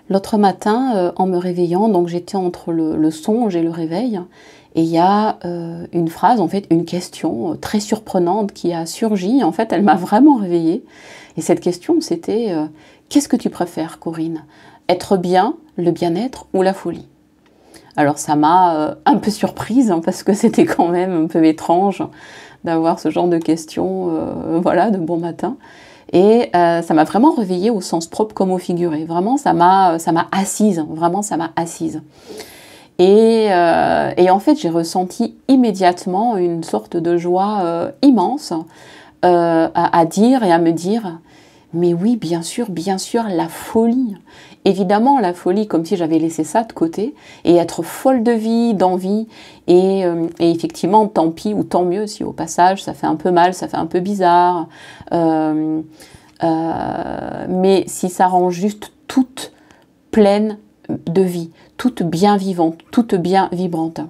L'autre matin, en me réveillant, donc j'étais entre le songe et le réveil, et il y a une phrase, en fait, une question très surprenante qui a surgi. En fait, elle m'a vraiment réveillée. Et cette question, c'était qu'est-ce que tu préfères, Corinne? Être bien, le bien-être ou la folie? Alors ça m'a un peu surprise, hein, parce que c'était quand même un peu étrange d'avoir ce genre de questions, voilà, de bon matin. Et ça m'a vraiment réveillée au sens propre comme au figuré. Vraiment, ça m'a assise. Vraiment, ça m'a assise. Et en fait, j'ai ressenti immédiatement une sorte de joie immense à dire et à me dire, mais oui, bien sûr, la folie. Évidemment, la folie, comme si j'avais laissé ça de côté, et être folle de vie, d'envie, et effectivement, tant pis ou tant mieux si au passage ça fait un peu mal, ça fait un peu bizarre, mais si ça rend juste toute pleine de vie, toute bien vivante, toute bien vibrante.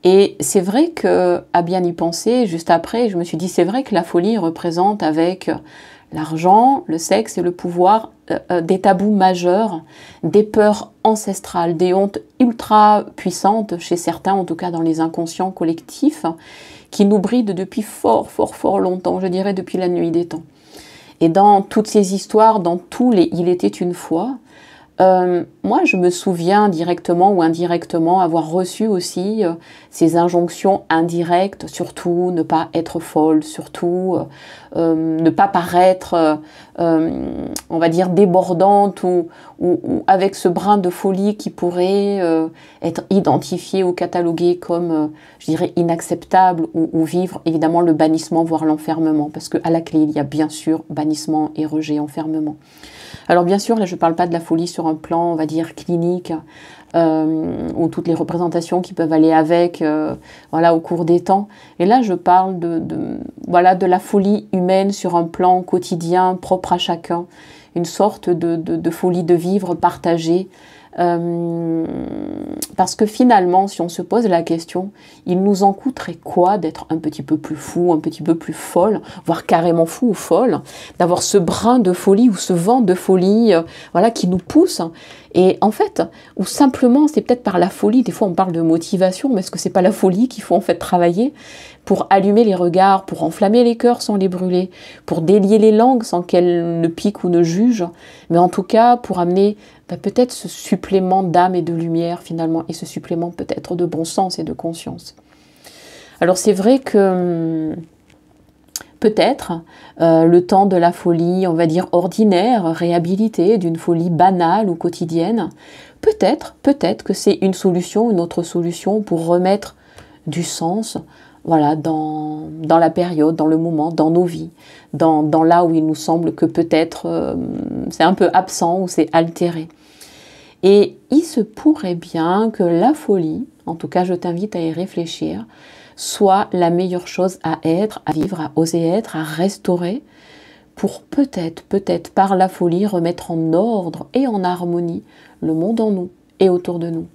Et c'est vrai que, à bien y penser, juste après, je me suis dit, c'est vrai que la folie représente avec l'argent, le sexe et le pouvoir des tabous majeurs, des peurs ancestrales, des hontes ultra puissantes chez certains, en tout cas dans les inconscients collectifs, qui nous brident depuis fort longtemps, je dirais depuis la nuit des temps. Et dans toutes ces histoires, dans tous les « il était une fois », moi, je me souviens directement ou indirectement avoir reçu aussi ces injonctions indirectes, surtout ne pas être folle, surtout ne pas paraître, on va dire, débordante ou avec ce brin de folie qui pourrait être identifié ou catalogué comme, je dirais, inacceptable ou vivre évidemment le bannissement, voire l'enfermement, parce qu'à la clé, il y a bien sûr bannissement et rejet, enfermement. Alors bien sûr, là je ne parle pas de la folie sur un plan, on va dire, clinique, ou toutes les représentations qui peuvent aller avec, voilà, au cours des temps. Et là je parle voilà, de la folie humaine sur un plan quotidien, propre à chacun, une sorte de folie de vivre partagée. Parce que finalement, si on se pose la question, il nous en coûterait quoi d'être un petit peu plus fou, un petit peu plus folle, voire carrément fou ou folle, d'avoir ce brin de folie ou ce vent de folie, voilà, qui nous pousse. Et en fait, ou simplement, c'est peut-être par la folie, des fois on parle de motivation, mais est-ce que c'est pas la folie qu'il faut en fait travailler pour allumer les regards, pour enflammer les cœurs sans les brûler, pour délier les langues sans qu'elles ne piquent ou ne jugent, mais en tout cas pour amener peut-être ce supplément d'âme et de lumière finalement, et ce supplément peut-être de bon sens et de conscience. Alors c'est vrai que peut-être le temps de la folie, on va dire ordinaire, réhabilitée, d'une folie banale ou quotidienne, peut-être que c'est une solution, une autre solution pour remettre du sens, voilà, dans la période, dans le moment, dans nos vies, dans là où il nous semble que peut-être c'est un peu absent ou c'est altéré. Et il se pourrait bien que la folie, en tout cas je t'invite à y réfléchir, soit la meilleure chose à être, à vivre, à oser être, à restaurer, pour peut-être par la folie remettre en ordre et en harmonie le monde en nous et autour de nous.